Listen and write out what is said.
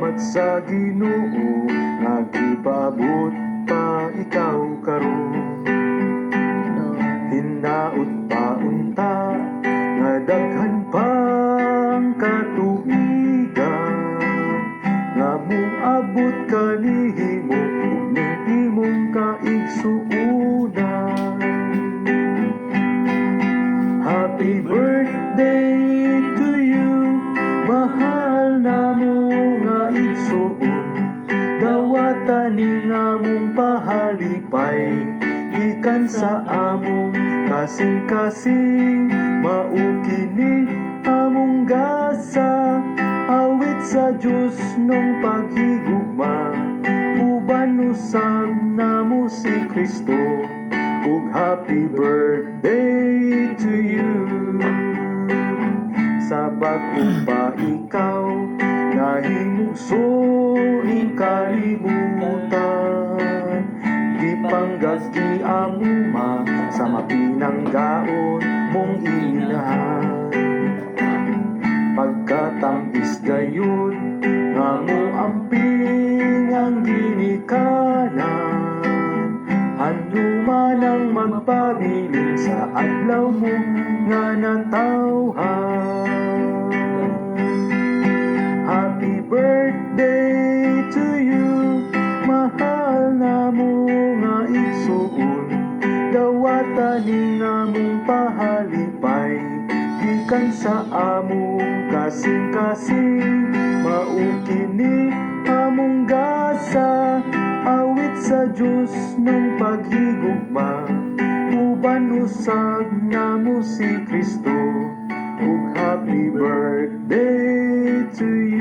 Salamat sa Ginoo nga gipaabot pa ikaw karon. Hinaut pa unta nga daghan pang katuigan nga moabot kanihimo ug ning imong kaigsuonan. Happy birthday to you, mahal namo nga igsuon. Dawatan ni among pahalipay, ikan sa among kasing-kasing. Mao kini among gasa, awit sa Dios nung paghigugma. Uban usab namo si Kristo, ug happy birthday to you. Sa bag-o pa ikaw nahimugso ing kalibutan, gipanggagi amuma sa mapinanggaon mong inahan. Pagkatamis gayon nga mo amping ang ginikanan, hanuman ang magpabilin sa adlaw mo nga natawhan. Happy birthday to you, mahal namo nga igsuon. Dawatan ni among pahalipay, gikan sa among kasing-kasing. Mao kini among gasa, awit sa Dios nung paghigugma. Uban usab namo si Kristo, ug happy birthday to you.